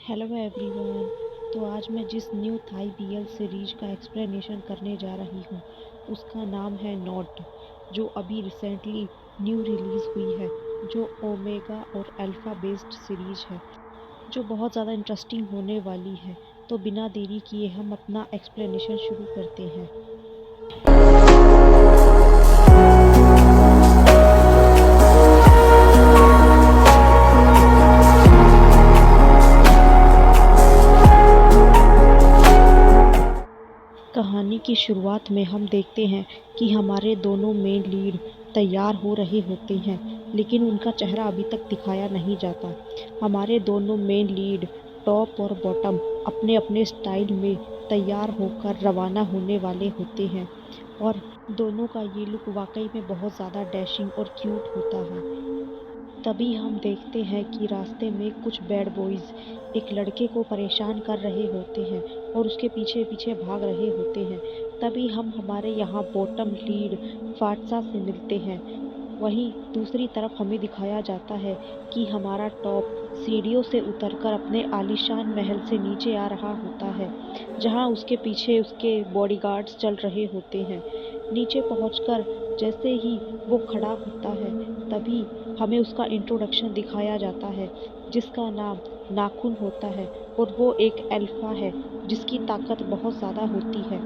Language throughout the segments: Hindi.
Hello everyone. तो आज मैं जिस न्यू थाई बीएल सीरीज का एक्सप्लेनेशन करने जा रही हूँ उसका नाम है नॉट, जो अभी रिसेंटली न्यू रिलीज़ हुई है, जो ओमेगा और अल्फ़ा बेस्ड सीरीज है, जो बहुत ज़्यादा इंटरेस्टिंग होने वाली है। तो बिना देरी किए हम अपना एक्सप्लेनेशन शुरू करते हैं। कहानी की शुरुआत में हम देखते हैं कि हमारे दोनों मेन लीड तैयार हो रहे होते हैं, लेकिन उनका चेहरा अभी तक दिखाया नहीं जाता। हमारे दोनों मेन लीड टॉप और बॉटम अपने अपने स्टाइल में तैयार होकर रवाना होने वाले होते हैं और दोनों का ये लुक वाकई में बहुत ज़्यादा डैशिंग और क्यूट होता है। तभी हम देखते हैं कि रास्ते में कुछ बैड बॉयज़ एक लड़के को परेशान कर रहे होते हैं और उसके पीछे पीछे भाग रहे होते हैं। तभी हम हमारे यहाँ बॉटम लीड फाटसा से मिलते हैं। वहीं दूसरी तरफ हमें दिखाया जाता है कि हमारा टॉप सीढ़ियों से उतरकर अपने आलीशान महल से नीचे आ रहा होता है, जहाँ उसके पीछे उसके बॉडीगार्ड्स चल रहे होते हैं। नीचे पहुंचकर जैसे ही वो खड़ा होता है, तभी हमें उसका इंट्रोडक्शन दिखाया जाता है, जिसका नाम नाखून होता है और वो एक अल्फा है जिसकी ताकत बहुत ज़्यादा होती है।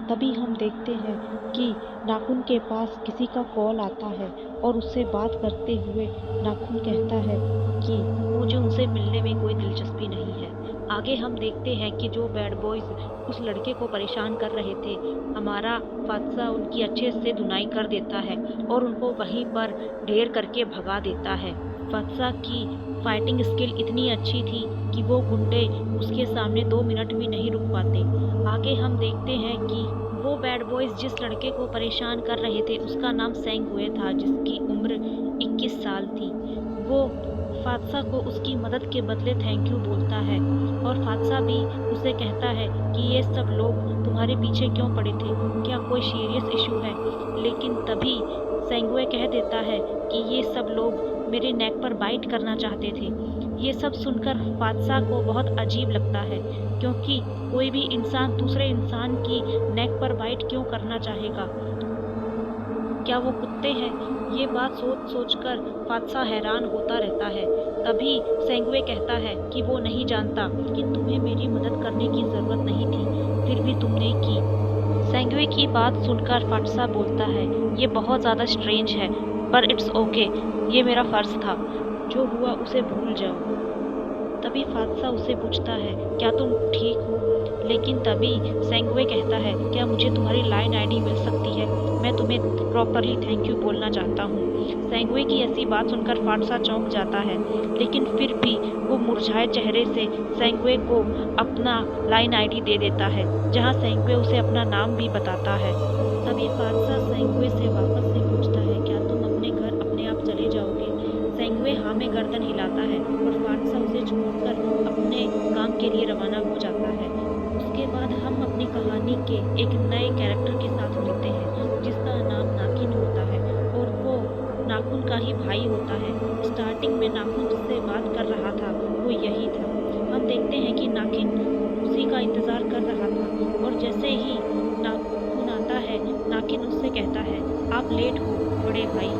तभी हम देखते हैं कि नाखून के पास किसी का कॉल आता है और उससे बात करते हुए नाखून कहता है कि मुझे उनसे मिलने में कोई दिलचस्पी नहीं है। आगे हम देखते हैं कि जो बैड बॉयज़ उस लड़के को परेशान कर रहे थे, हमारा फात्सा उनकी अच्छे से धुनाई कर देता है और उनको वहीं पर ढेर करके भगा देता है। फात्सा की फाइटिंग स्किल इतनी अच्छी थी कि वो गुंडे उसके सामने 2 मिनट भी नहीं रुक पाते। आगे हम देखते हैं कि वो बैड बॉयज़ जिस लड़के को परेशान कर रहे थे उसका नाम सेंगहुए था, जिसकी उम्र 21 साल थी। वो फात्सा को उसकी मदद के बदले थैंक यू बोलता है और फात्सा भी उसे कहता है कि ये सब लोग तुम्हारे पीछे क्यों पड़े थे, क्या कोई सीरियस इशू है? लेकिन तभी सेंगुए कह देता है कि ये सब लोग मेरे नेक पर बाइट करना चाहते थे। ये सब सुनकर फात्सा को बहुत अजीब लगता है, क्योंकि कोई भी इंसान दूसरे इंसान की नेक पर बाइट क्यों करना चाहेगा? क्या वो कुत्ते हैं? ये बात सोच कर फात्सा हैरान होता रहता है। तभी सेंगुए कहता है कि वो नहीं जानता कि तुम्हें मेरी मदद करने की ज़रूरत नहीं थी, फिर भी तुमने की। सेंगुए की बात सुनकर फात्सा बोलता है, ये बहुत ज़्यादा स्ट्रेंज है, पर इट्स ओके, ये मेरा फ़र्ज़ था। जो हुआ उसे भूल जाओ। तभी फात्सा उससे पूछता है, क्या तुम ठीक हो? लेकिन तभी सेंगुए कहता है, क्या मुझे तुम्हारी लाइन आईडी मिल सकती है? मैं तुम्हें प्रॉपरली थैंक यू बोलना चाहता हूँ। सेंगुए की ऐसी बात सुनकर फात्सा चौंक जाता है, लेकिन फिर भी वो मुरझाए चेहरे से सेंगुए को अपना लाइन आईडी दे देता है, जहाँ सेंगुए उसे अपना नाम भी बताता है। तभी फात्सा सेंगुए से वापस से पूछता है, क्या तुम अपने घर अपने आप चले जाओगे? सेंगुए हाँ में गर्दन हिलाता है और फात्सा उसे छोड़कर अपने काम के लिए रवाना हो जाता है। उसके बाद हम अपनी कहानी के एक नए कैरेक्टर के साथ मिलते हैं, जिसका नाम नाखिन होता है और वो नाखून का ही भाई होता है। स्टार्टिंग में नाखून जिससे बात कर रहा था वो यही था। हम देखते हैं कि नाखिन उसी का इंतज़ार कर रहा था और जैसे ही नाखून आता है, नाखिन उससे कहता है, आप लेट हो बड़े भाई।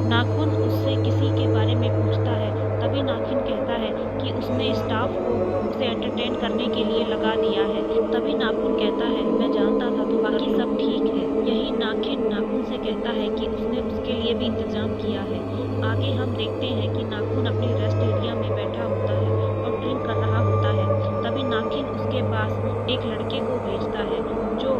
नाखून उससे किसी के बारे में पूछता है, तभी नाखिन कहता है कि उसने स्टाफ को उसे एंटरटेन करने के लिए लगा दिया है। तभी नाखून कहता है, मैं जानता था, तो बाकी सब ठीक है। यही नाखिन नाखून से कहता है कि उसने उसके लिए भी इंतजाम किया है। आगे हम देखते हैं कि नाखून अपनी रेस्ट एरिया में बैठा होता है और ड्रिंक कर रहा होता है। तभी नाखिन उसके पास एक लड़के को भेजता है, जो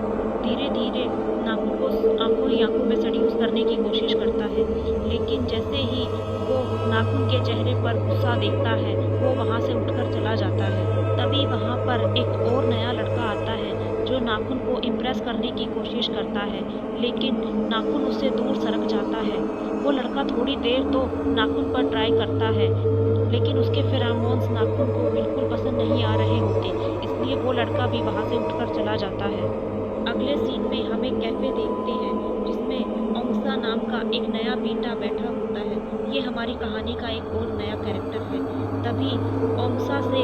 धीरे धीरे नाखून को आंखों ही आंखों में सेड्यूस करने की कोशिश करता है। लेकिन जैसे ही वो नाखून के चेहरे पर गुस्सा देखता है, वो वहाँ से उठकर चला जाता है। तभी वहाँ पर एक और नया लड़का आता है, जो नाखून को इम्प्रेस करने की कोशिश करता है, लेकिन नाखून उससे दूर सरक जाता है। वो लड़का थोड़ी देर तो नाखून पर ट्राई करता है, लेकिन उसके फेरोमोन्स नाखून को बिल्कुल पसंद नहीं आ रहे होते, इसलिए वो लड़का भी वहाँ से उठकर चला जाता है। अगले सीन में हम एक कैफ़े देखते हैं, जिसमें ओंगसा नाम का एक नया बीटा बैठा होता है। ये हमारी कहानी का एक और नया कैरेक्टर है। तभी ओंगसा से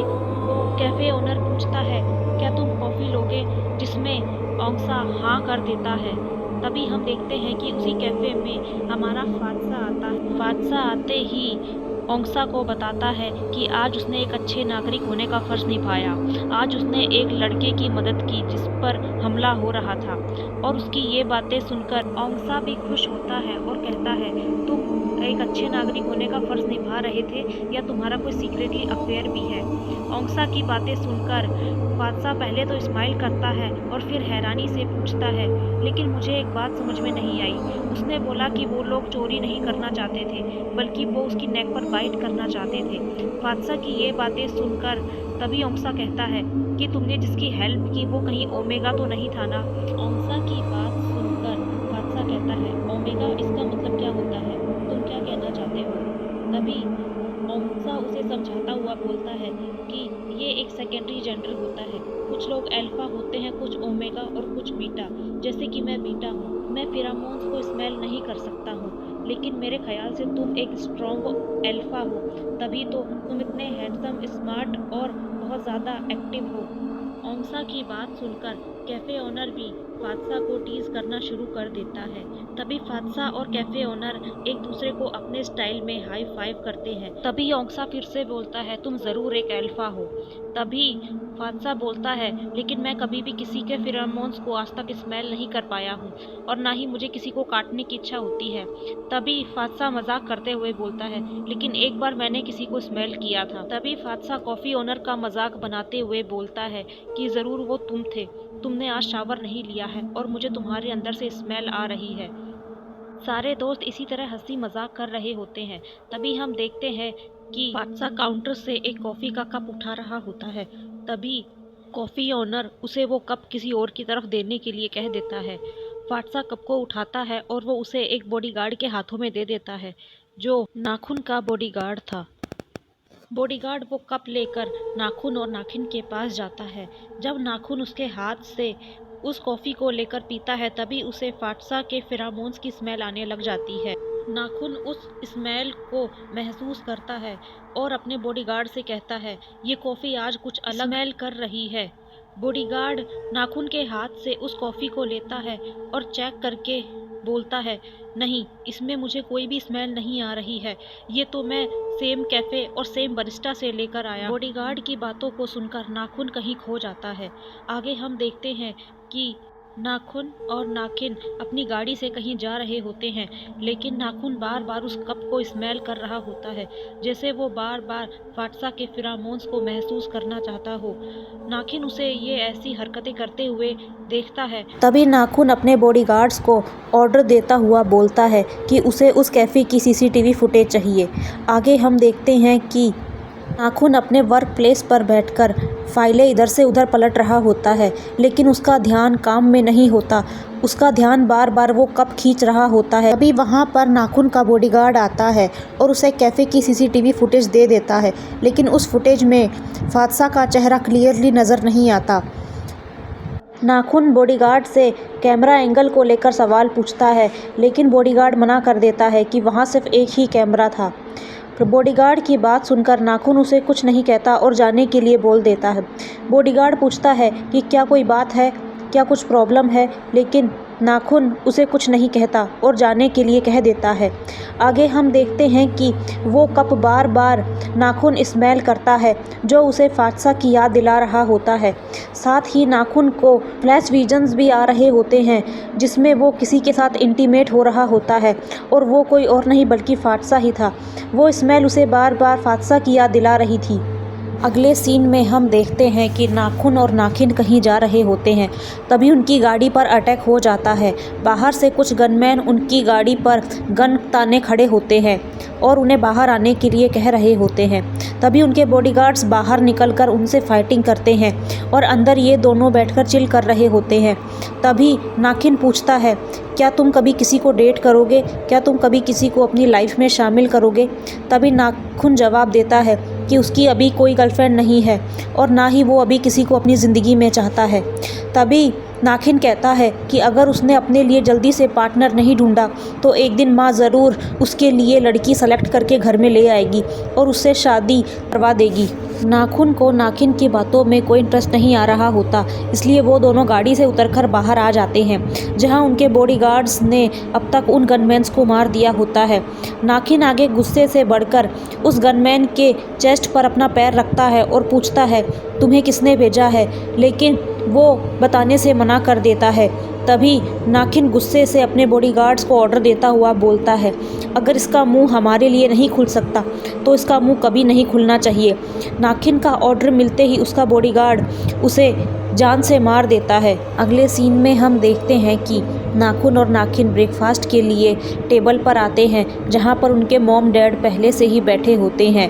कैफ़े ओनर पूछता है, क्या तुम कॉफ़ी लोगे? जिसमें ओंगसा हाँ कर देता है। तभी हम देखते हैं कि उसी कैफ़े में हमारा फात्सा आता है। फात्सा आते ही ओंगसा को बताता है कि आज उसने एक अच्छे नागरिक होने का फ़र्ज़ निभाया। आज उसने एक लड़के की मदद की जिस पर हमला हो रहा था, और उसकी ये बातें सुनकर ओंगसा भी खुश होता है और कहता है, तुम एक अच्छे नागरिक होने का फ़र्ज़ निभा रहे थे या तुम्हारा कोई सीक्रेटली अफेयर भी है? ओंगसा की बातें सुनकर फात्सा पहले तो स्माइल करता है और फिर हैरानी से पूछता है, लेकिन मुझे एक बात समझ में नहीं आई। उसने बोला कि वो लोग चोरी नहीं करना चाहते थे, बल्कि वो उसकी नेक पर बाइट करना चाहते थे। फात्सा की ये बातें सुनकर तभी ओंगसा कहता है कि तुमने जिसकी हेल्प की वो कहीं ओमेगा तो नहीं था ना? ओंगसा की बात सुनकर फात्सा कहता है, ओमेगा, इसका मतलब क्या होता है? तुम क्या कहना चाहते हो? तभी ओंगसा उसे समझाता हुआ बोलता है कि ये एक सेकेंडरी जेंडर होता है। कुछ लोग अल्फा होते हैं, कुछ ओमेगा और कुछ बीटा। जैसे कि मैं बीटा हूँ। मैं फेरोमोन्स को स्मेल नहीं कर सकता हूँ, लेकिन मेरे ख्याल से तुम एक स्ट्रॉन्ग अल्फा हो, तभी तो तुम इतने हैंडसम, स्मार्ट और बहुत ज़्यादा एक्टिव हो। ओंगसा की बात सुनकर कैफ़े ओनर भी फात्सा को टीज़ करना शुरू कर देता है। तभी फात्सा और कैफ़े ओनर एक दूसरे को अपने स्टाइल में हाई फाइव करते हैं। तभी ओंगसा फिर से बोलता है, तुम ज़रूर एक अल्फा हो। तभी फात्सा बोलता है, लेकिन मैं कभी भी किसी के फेरोमोन्स को आज तक स्मेल नहीं कर पाया हूँ, और ना ही मुझे किसी को काटने की इच्छा होती है। तभी फात्सा मजाक करते हुए बोलता है, लेकिन एक बार मैंने किसी को स्मेल किया था। तभी फात्सा कॉफ़ी ओनर का मजाक बनाते हुए बोलता है कि ज़रूर वो तुम थे। तुमने आज शावर नहीं लिया है और मुझे तुम्हारे अंदर से स्मेल आ रही है। सारे दोस्त इसी तरह हंसी मजाक कर रहे होते हैं। तभी हम देखते हैं कि फात्सा काउंटर से एक कॉफ़ी का कप उठा रहा होता है। तभी कॉफ़ी ओनर उसे वो कप किसी और की तरफ देने के लिए कह देता है। फात्सा कप को उठाता है और वो उसे एक बॉडीगार्ड के हाथों में दे देता है, जो नाखून का बॉडीगार्ड था। बॉडीगार्ड वो कप लेकर नाखून और नाखिन के पास जाता है। जब नाखून उसके हाथ से उस कॉफ़ी को लेकर पीता है, तभी उसे फात्सा के फेरोमोन्स की स्मेल आने लग जाती है। नाखून उस स्मेल को महसूस करता है और अपने बॉडीगार्ड से कहता है, ये कॉफ़ी आज कुछ अलग स्मेल कर रही है। बॉडीगार्ड नाखून के हाथ से उस कॉफ़ी को लेता है और चेक करके बोलता है, नहीं, इसमें मुझे कोई भी स्मेल नहीं आ रही है। ये तो मैं सेम कैफ़े और सेम बरिस्टा से लेकर आया। बॉडीगार्ड की बातों को सुनकर नाखून कहीं खो जाता है। आगे हम देखते हैं कि नाखून और नाखिन अपनी गाड़ी से कहीं जा रहे होते हैं, लेकिन नाखून बार बार उस कप को स्मेल कर रहा होता है, जैसे वो बार बार फात्सा के फेरोमोन्स को महसूस करना चाहता हो। नाखिन उसे ये ऐसी हरकतें करते हुए देखता है। तभी नाखून अपने बॉडीगार्ड्स को ऑर्डर देता हुआ बोलता है कि उसे उस कैफ़े की सीसीटीवी फुटेज चाहिए। आगे हम देखते हैं कि नाखून अपने वर्क प्लेस पर बैठकर फाइलें इधर से उधर पलट रहा होता है, लेकिन उसका ध्यान काम में नहीं होता। उसका ध्यान बार बार वो कप खींच रहा होता है। अभी वहाँ पर नाखून का बॉडीगार्ड आता है और उसे कैफ़े की सीसीटीवी फुटेज दे देता है, लेकिन उस फुटेज में फात्सा का चेहरा क्लियरली नज़र नहीं आता। नाखून बॉडीगार्ड से कैमरा एंगल को लेकर सवाल पूछता है, लेकिन बॉडीगार्ड मना कर देता है कि वहाँ सिर्फ एक ही कैमरा था। बॉडीगार्ड की बात सुनकर नाखून उसे कुछ नहीं कहता और जाने के लिए बोल देता है। बॉडीगार्ड पूछता है कि क्या कोई बात है, क्या कुछ प्रॉब्लम है, लेकिन नाखून उसे कुछ नहीं कहता और जाने के लिए कह देता है। आगे हम देखते हैं कि वो कप बार बार नाखून स्मेल करता है, जो उसे फात्सा की याद दिला रहा होता है। साथ ही नाखून को फ्लैश विजन्स भी आ रहे होते हैं, जिसमें वो किसी के साथ इंटीमेट हो रहा होता है, और वो कोई और नहीं बल्कि फात्सा ही था। वो स्मेल उसे बार बार फात्सा की याद दिला रही थी। अगले सीन में हम देखते हैं कि नाखून और नाखिन कहीं जा रहे होते हैं। तभी उनकी गाड़ी पर अटैक हो जाता है। बाहर से कुछ गनमैन उनकी गाड़ी पर गन ताने खड़े होते हैं और उन्हें बाहर आने के लिए कह रहे होते हैं। तभी उनके बॉडीगार्ड्स बाहर निकलकर उनसे फाइटिंग करते हैं और अंदर ये दोनों बैठकर चिल कर रहे होते हैं। तभी नाखिन पूछता है, क्या तुम कभी किसी को डेट करोगे? क्या तुम कभी किसी को अपनी लाइफ में शामिल करोगे? तभी नाखून जवाब देता है कि उसकी अभी कोई गर्लफ्रेंड नहीं है और ना ही वो अभी किसी को अपनी ज़िंदगी में चाहता है। तभी नाखिन कहता है कि अगर उसने अपने लिए जल्दी से पार्टनर नहीं ढूंढा तो एक दिन माँ ज़रूर उसके लिए लड़की सेलेक्ट करके घर में ले आएगी और उससे शादी करवा देगी। नाखून को नाखिन की बातों में कोई इंटरेस्ट नहीं आ रहा होता, इसलिए वो दोनों गाड़ी से उतरकर बाहर आ जाते हैं जहां उनके बॉडीगार्ड्स ने अब तक उन गनमैन्स को मार दिया होता है। नाखिन आगे गुस्से से बढ़कर उस गनमैन के चेस्ट पर अपना पैर रखता है और पूछता है, तुम्हें किसने भेजा है? लेकिन वो बताने से मना कर देता है। तभी नाखिन गुस्से से अपने बॉडीगार्ड्स को ऑर्डर देता हुआ बोलता है, अगर इसका मुंह हमारे लिए नहीं खुल सकता तो इसका मुंह कभी नहीं खुलना चाहिए। नाखिन का ऑर्डर मिलते ही उसका बॉडीगार्ड उसे जान से मार देता है। अगले सीन में हम देखते हैं कि नाखून और नाखिन ब्रेकफास्ट के लिए टेबल पर आते हैं जहां पर उनके मॉम डैड पहले से ही बैठे होते हैं।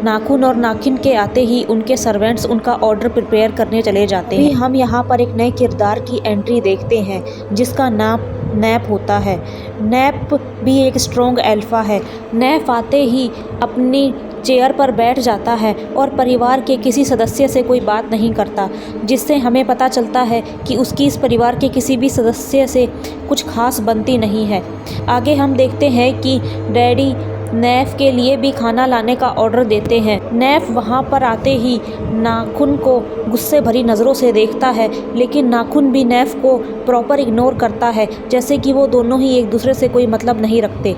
नाखून और नाखिन के आते ही उनके सर्वेंट्स उनका ऑर्डर प्रिपेयर करने चले जाते हैं। हम यहाँ पर एक नए किरदार की एंट्री देखते हैं जिसका नाम नैप होता है। नैप भी एक स्ट्रॉन्ग अल्फा है। नैप आते ही अपनी चेयर पर बैठ जाता है और परिवार के किसी सदस्य से कोई बात नहीं करता, जिससे हमें पता चलता है कि उसकी इस परिवार के किसी भी सदस्य से कुछ खास बनती नहीं है। आगे हम देखते हैं कि डैडी नैफ के लिए भी खाना लाने का ऑर्डर देते हैं। नैफ वहां पर आते ही नाखून को गुस्से भरी नज़रों से देखता है, लेकिन नाखून भी नैफ को प्रॉपर इग्नोर करता है, जैसे कि वो दोनों ही एक दूसरे से कोई मतलब नहीं रखते।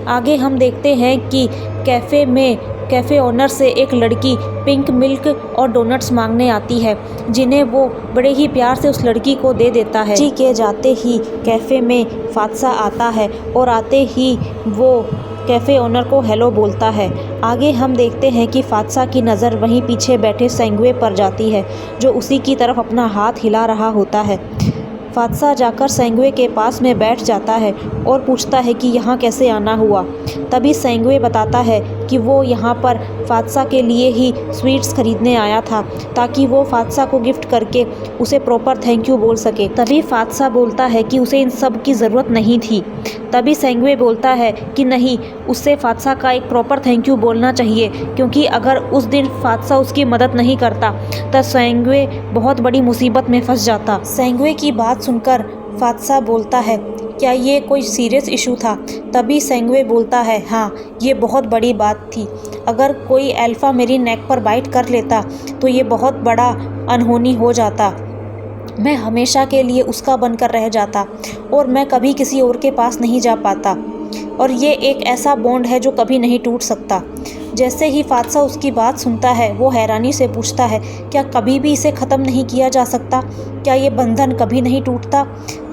आगे हम देखते हैं कि कैफ़े ऑनर से एक लड़की पिंक मिल्क और डोनट्स मांगने आती है, जिन्हें वो बड़े ही प्यार से उस लड़की को दे देता है। जी के जाते ही कैफ़े में फात्सा आता है और आते ही वो कैफ़े ओनर को हेलो बोलता है। आगे हम देखते हैं कि फात्सा की नज़र वहीं पीछे बैठे सेंगवे पर जाती है, जो उसी की तरफ अपना हाथ हिला रहा होता है। फात्सा जाकर सेंगवे के पास में बैठ जाता है और पूछता है कि यहाँ कैसे आना हुआ। तभी सेंगवे बताता है कि वो यहाँ पर फात्सा के लिए ही स्वीट्स खरीदने आया था, ताकि वो फात्सा को गिफ्ट करके उसे प्रॉपर थैंक यू बोल सके। तभी फात्सा बोलता है कि उसे इन सब की ज़रूरत नहीं थी। तभी सेंगवे बोलता है कि नहीं, उससे फात्सा का एक प्रॉपर थैंक यू बोलना चाहिए, क्योंकि अगर उस दिन फात्सा उसकी मदद नहीं करता तो सेंगवे बहुत बड़ी मुसीबत में फंस जाता। सेंगवे की बात सुनकर फात्सा बोलता है, क्या ये कोई सीरियस इशू था? तभी सेंगवे बोलता है, हाँ, ये बहुत बड़ी बात थी। अगर कोई अल्फ़ा मेरी नेक पर बाइट कर लेता तो ये बहुत बड़ा अनहोनी हो जाता। मैं हमेशा के लिए उसका बनकर रह जाता और मैं कभी किसी और के पास नहीं जा पाता, और ये एक ऐसा बॉन्ड है जो कभी नहीं टूट सकता। जैसे ही फात्सा उसकी बात सुनता है, वो हैरानी से पूछता है, क्या कभी भी इसे ख़त्म नहीं किया जा सकता? क्या ये बंधन कभी नहीं टूटता?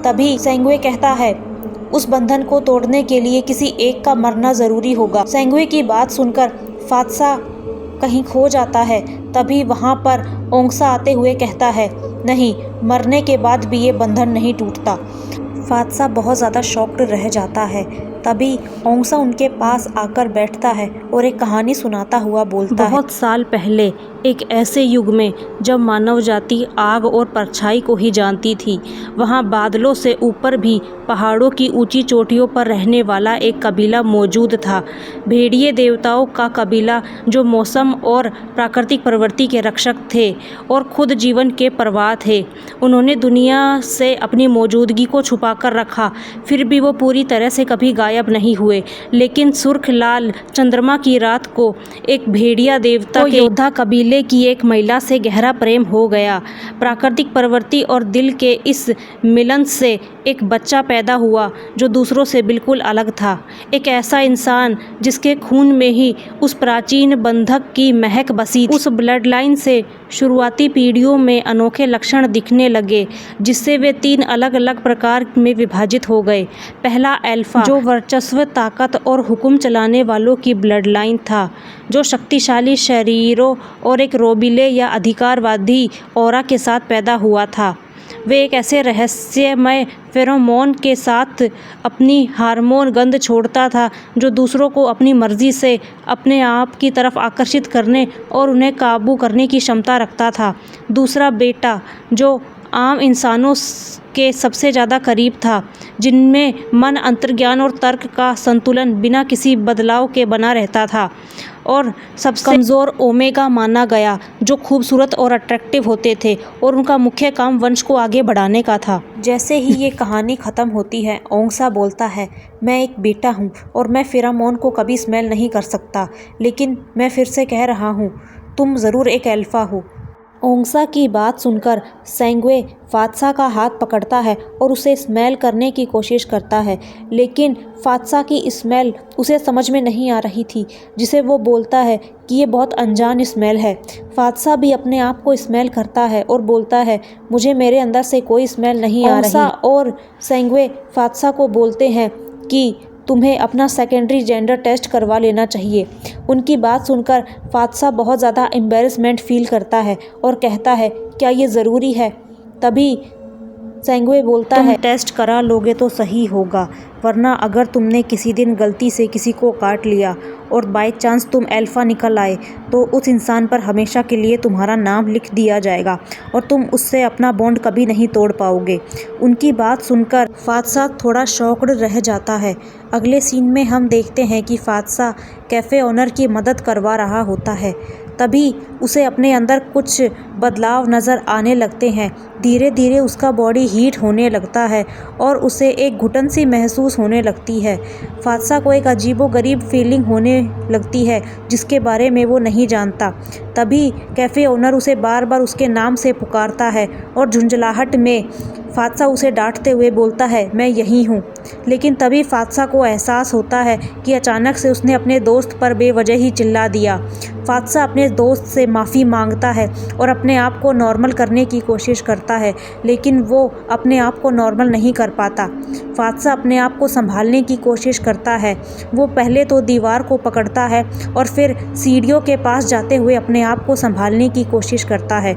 तभी सेंगवे कहता है, उस बंधन को तोड़ने के लिए किसी एक का मरना ज़रूरी होगा। सेंगवे की बात सुनकर फात्सा कहीं खो जाता है। तभी वहाँ पर ओंगसा आते हुए कहता है, नहीं, मरने के बाद भी ये बंधन नहीं टूटता। फात्सा बहुत ज़्यादा शॉक्ड रह जाता है। तभी ओंगसा उनके पास आकर बैठता है और एक कहानी सुनाता हुआ बोलता है, बहुत साल पहले एक ऐसे युग में जब मानव जाति आग और परछाई को ही जानती थी, वहाँ बादलों से ऊपर भी पहाड़ों की ऊंची चोटियों पर रहने वाला एक कबीला मौजूद था। भेड़िए देवताओं का कबीला, जो मौसम और प्राकृतिक प्रवृत्ति के रक्षक थे और खुद जीवन के प्रवाह थे। उन्होंने दुनिया से अपनी मौजूदगी को छुपा कर रखा, फिर भी वो पूरी तरह से कभी गायब नहीं हुए। लेकिन सुर्ख लाल चंद्रमा की रात को एक भेड़िया देवता के योद्धा कबीले की एक महिला से गहरा प्रेम हो गया। प्राकृतिक प्रवृत्ति और दिल के इस मिलन से एक बच्चा पैदा हुआ जो दूसरों से बिल्कुल अलग था। एक ऐसा इंसान जिसके खून में ही उस प्राचीन बंधक की महक बसी थी। उस ब्लड लाइन से शुरुआती पीढ़ियों में अनोखे लक्षण दिखने लगे, जिससे वे 3 अलग अलग प्रकार में विभाजित हो गए। पहला अल्फा, जो वर्चस्व, ताकत और हुक्म चलाने वालों की ब्लड लाइन था, जो शक्तिशाली शरीरों और एक रोबीले या अधिकारवादी ऑरा के साथ पैदा हुआ था। वे एक ऐसे रहस्यमय फेरोमोन के साथ अपनी हार्मोन गंध छोड़ता था जो दूसरों को अपनी मर्जी से अपने आप की तरफ आकर्षित करने और उन्हें काबू करने की क्षमता रखता था। दूसरा बेटा, जो आम इंसानों के सबसे ज़्यादा करीब था, जिनमें मन, अंतर्ज्ञान और तर्क का संतुलन बिना किसी बदलाव के बना रहता था। और सबसे कमज़ोर ओमेगा माना गया, जो खूबसूरत और अट्रैक्टिव होते थे और उनका मुख्य काम वंश को आगे बढ़ाने का था। जैसे ही ये कहानी ख़त्म होती है, ओंगसा बोलता है, मैं एक बेटा हूँ और मैं फेरोमोन को कभी स्मेल नहीं कर सकता, लेकिन मैं फिर से कह रहा हूँ, तुम ज़रूर एक अल्फ़ा हो। ओंगसा की बात सुनकर सेंग्वे फात्सा का हाथ पकड़ता है और उसे स्मेल करने की कोशिश करता है, लेकिन फात्सा की स्मेल उसे समझ में नहीं आ रही थी, जिसे वो बोलता है कि ये बहुत अनजान स्मेल है। फात्सा भी अपने आप को स्मेल करता है और बोलता है, मुझे मेरे अंदर से कोई स्मेल नहीं आ रही। ओंगसा और सेंग्वे फात्सा को बोलते हैं कि तुम्हें अपना सेकेंडरी जेंडर टेस्ट करवा लेना चाहिए। उनकी बात सुनकर फात्सा बहुत ज़्यादा एम्बेरसमेंट फील करता है और कहता है, क्या ये ज़रूरी है? तभी सेंग्वे बोलता है, तुम टेस्ट करा लोगे तो सही होगा, वरना अगर तुमने किसी दिन गलती से किसी को काट लिया और बाय चांस तुम अल्फ़ा निकल आए तो उस इंसान पर हमेशा के लिए तुम्हारा नाम लिख दिया जाएगा और तुम उससे अपना बॉन्ड कभी नहीं तोड़ पाओगे। उनकी बात सुनकर फात्सा थोड़ा शॉक्ड रह जाता है। अगले सीन में हम देखते हैं कि फात्सा कैफ़े ओनर की मदद करवा रहा होता है। तभी उसे अपने अंदर कुछ बदलाव नज़र आने लगते हैं। धीरे धीरे उसका बॉडी हीट होने लगता है और उसे एक घुटन सी महसूस होने लगती है। फात्सा को एक अजीबोगरीब फीलिंग होने लगती है जिसके बारे में वो नहीं जानता। तभी कैफ़े ओनर उसे बार बार उसके नाम से पुकारता है और झुंझलाहट में फात्सा उसे डांटते हुए बोलता है, मैं यहीं हूँ। लेकिन तभी फात्सा को एहसास होता है कि अचानक से उसने अपने दोस्त पर बेवजह ही चिल्ला दिया। फात्सा अपने दोस्त से माफ़ी मांगता है और अपने आप को नॉर्मल करने की कोशिश करता है, लेकिन वो अपने आप को नॉर्मल नहीं कर पाता। फात्सा अपने आप को संभालने की कोशिश करता है। वो पहले तो दीवार को पकड़ता है और फिर सीढ़ियों के पास जाते हुए अपने आप को संभालने की कोशिश करता है।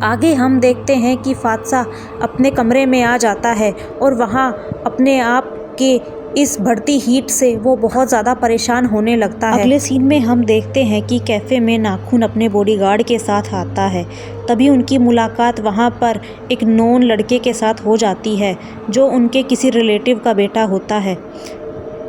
आगे हम देखते हैं कि फात्सा अपने कमरे में आ जाता है और वहाँ अपने आप के इस बढ़ती हीट से वो बहुत ज़्यादा परेशान होने लगता है। अगले सीन में हम देखते हैं कि कैफ़े में नाखून अपने बॉडीगार्ड के साथ आता है। तभी उनकी मुलाकात वहाँ पर एक नॉन लड़के के साथ हो जाती है जो उनके किसी रिलेटिव का बेटा होता है।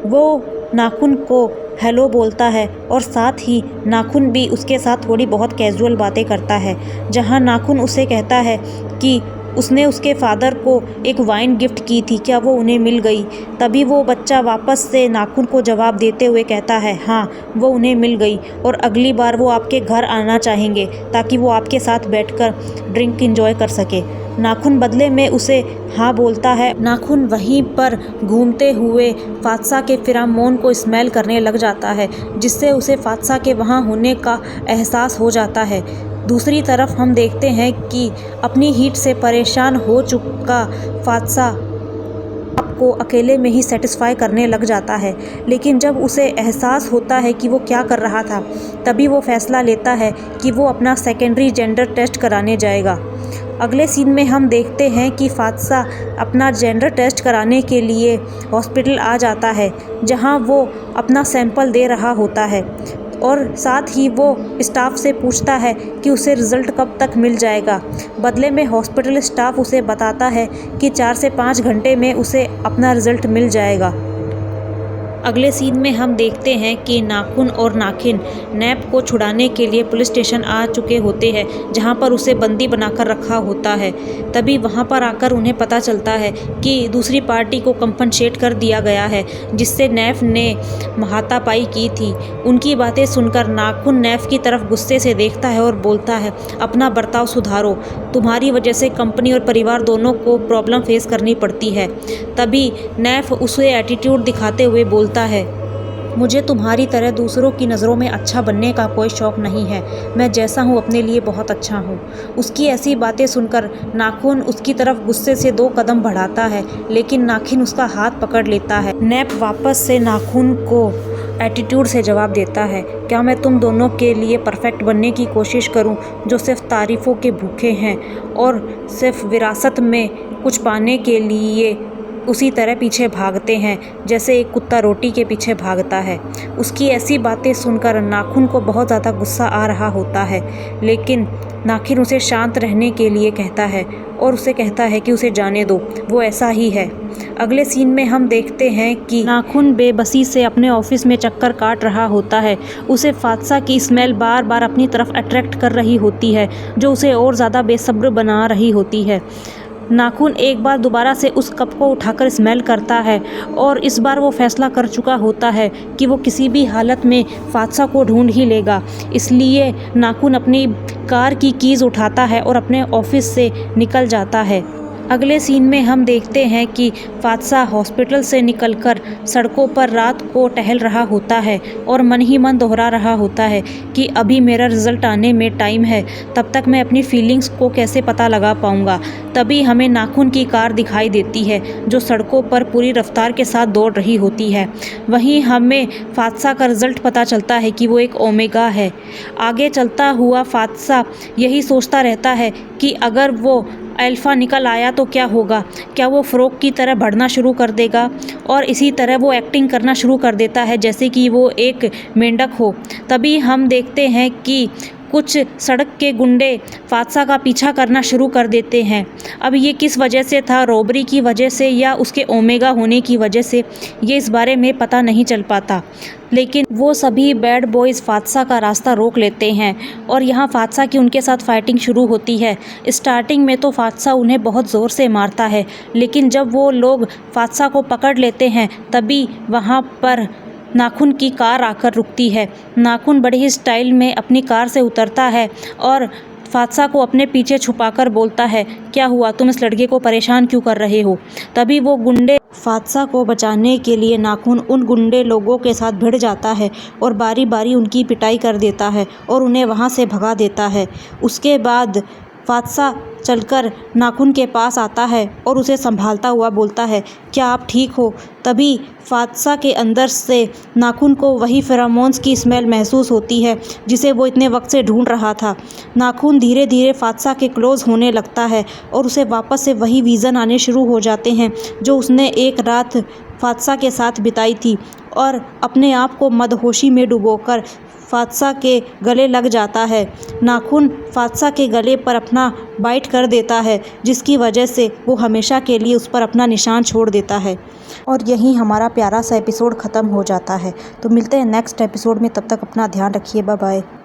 वो नाखून को हेलो बोलता है और साथ ही नाखून भी उसके साथ थोड़ी बहुत कैजुअल बातें करता है, जहाँ नाखून उसे कहता है कि उसने उसके फादर को एक वाइन गिफ्ट की थी, क्या वो उन्हें मिल गई? तभी वो बच्चा वापस से नाखून को जवाब देते हुए कहता है, हाँ वो उन्हें मिल गई और अगली बार वो आपके घर आना चाहेंगे ताकि वो आपके साथ बैठकर ड्रिंक एंजॉय कर सके। नाखून बदले में उसे हाँ बोलता है। नाखून वहीं पर घूमते हुए फात्सा के फिरामोन को स्मेल करने लग जाता है, जिससे उसे फात्सा के वहाँ होने का एहसास हो जाता है। दूसरी तरफ हम देखते हैं कि अपनी हीट से परेशान हो चुका फात्सा आपको अकेले में ही सेटिस्फाई करने लग जाता है, लेकिन जब उसे एहसास होता है कि वो क्या कर रहा था, तभी वो फैसला लेता है कि वो अपना सेकेंडरी जेंडर टेस्ट कराने जाएगा। अगले सीन में हम देखते हैं कि फात्सा अपना जेंडर टेस्ट कराने के लिए हॉस्पिटल आ जाता है, जहां वो अपना सैंपल दे रहा होता है और साथ ही वो स्टाफ से पूछता है कि उसे रिज़ल्ट कब तक मिल जाएगा। बदले में हॉस्पिटल स्टाफ उसे बताता है कि 4 से 5 घंटे में उसे अपना रिज़ल्ट मिल जाएगा। अगले सीन में हम देखते हैं कि नाखून और नाखिन नैप को छुड़ाने के लिए पुलिस स्टेशन आ चुके होते हैं, जहां पर उसे बंदी बनाकर रखा होता है। तभी वहां पर आकर उन्हें पता चलता है कि दूसरी पार्टी को कंपनसेट कर दिया गया है, जिससे नैफ ने हाथापाई की थी। उनकी बातें सुनकर नाखून नैफ की तरफ गुस्से से देखता है और बोलता है, अपना बर्ताव सुधारो, तुम्हारी वजह से कंपनी और परिवार दोनों को प्रॉब्लम फेस करनी पड़ती है। तभी नैफ उसे एटीट्यूड दिखाते हुए बोलता है, मुझे तुम्हारी तरह दूसरों की नज़रों में अच्छा बनने का कोई शौक़ नहीं है, मैं जैसा हूँ अपने लिए बहुत अच्छा हूँ। उसकी ऐसी बातें सुनकर नाखून उसकी तरफ गुस्से से 2 कदम बढ़ाता है, लेकिन नाखिन उसका हाथ पकड़ लेता है। नैप वापस से नाखून को एटीट्यूड से जवाब देता है, क्या मैं तुम दोनों के लिए परफेक्ट बनने की कोशिश करूं, जो सिर्फ तारीफ़ों के भूखे हैं और सिर्फ विरासत में कुछ पाने के लिए उसी तरह पीछे भागते हैं जैसे एक कुत्ता रोटी के पीछे भागता है। उसकी ऐसी बातें सुनकर नाखून को बहुत ज़्यादा गुस्सा आ रहा होता है, लेकिन नाखिन उसे शांत रहने के लिए कहता है और उसे कहता है कि उसे जाने दो, वो ऐसा ही है। अगले सीन में हम देखते हैं कि नाखून बेबसी से अपने ऑफिस में चक्कर काट रहा होता है। उसे फात्सा की स्मेल बार बार अपनी तरफ अट्रैक्ट कर रही होती है, जो उसे और ज़्यादा बेसब्र बना रही होती है। नाखून एक बार दोबारा से उस कप को उठाकर स्मेल करता है और इस बार वो फैसला कर चुका होता है कि वो किसी भी हालत में फात्सा को ढूंढ ही लेगा। इसलिए नाखून अपनी कार की कीज़ उठाता है और अपने ऑफिस से निकल जाता है। अगले सीन में हम देखते हैं कि फात्सा हॉस्पिटल से निकलकर सड़कों पर रात को टहल रहा होता है और मन ही मन दोहरा रहा होता है कि अभी मेरा रिज़ल्ट आने में टाइम है, तब तक मैं अपनी फीलिंग्स को कैसे पता लगा पाऊँगा। तभी हमें नाखून की कार दिखाई देती है जो सड़कों पर पूरी रफ्तार के साथ दौड़ रही होती है। वहीं हमें फात्सा का रिज़ल्ट पता चलता है कि वो एक ओमेगा है। आगे चलता हुआ फात्सा यही सोचता रहता है कि अगर वो अल्फ़ा निकल आया तो क्या होगा, क्या वो फ़्रॉग की तरह बढ़ना शुरू कर देगा और इसी तरह वो एक्टिंग करना शुरू कर देता है जैसे कि वो एक मेंढक हो। तभी हम देखते हैं कि कुछ सड़क के गुंडे फात्सा का पीछा करना शुरू कर देते हैं। अब ये किस वजह से था, रॉबरी की वजह से या उसके ओमेगा होने की वजह से, ये इस बारे में पता नहीं चल पाता। लेकिन वो सभी बैड बॉयज़ फात्सा का रास्ता रोक लेते हैं और यहाँ फात्सा की उनके साथ फाइटिंग शुरू होती है। स्टार्टिंग में तो फात्सा उन्हें बहुत ज़ोर से मारता है, लेकिन जब वो लोग फात्सा को पकड़ लेते हैं तभी वहाँ पर नाखून की कार आकर रुकती है। नाखून बड़े ही स्टाइल में अपनी कार से उतरता है और फात्सा को अपने पीछे छुपाकर बोलता है, क्या हुआ, तुम इस लड़के को परेशान क्यों कर रहे हो। तभी वो गुंडे फात्सा को बचाने के लिए नाखून उन गुंडे लोगों के साथ भिड़ जाता है और बारी बारी उनकी पिटाई कर देता है और उन्हें वहाँ से भगा देता है। उसके बाद फात्सा चलकर नाखून के पास आता है और उसे संभालता हुआ बोलता है, क्या आप ठीक हो। तभी फात्सा के अंदर से नाखून को वही फेरोमोन्स की स्मेल महसूस होती है जिसे वो इतने वक्त से ढूंढ रहा था। नाखून धीरे धीरे फात्सा के क्लोज़ होने लगता है और उसे वापस से वही विज़न आने शुरू हो जाते हैं जो उसने एक रात फात्सा के साथ बिताई थी और अपने आप को मदहोशी में डुबोकर फात्सा के गले लग जाता है। नाखून फात्सा के गले पर अपना बाइट कर देता है जिसकी वजह से वो हमेशा के लिए उस पर अपना निशान छोड़ देता है और यहीं हमारा प्यारा सा एपिसोड ख़त्म हो जाता है। तो मिलते हैं नेक्स्ट एपिसोड में, तब तक अपना ध्यान रखिए, बाय बाय।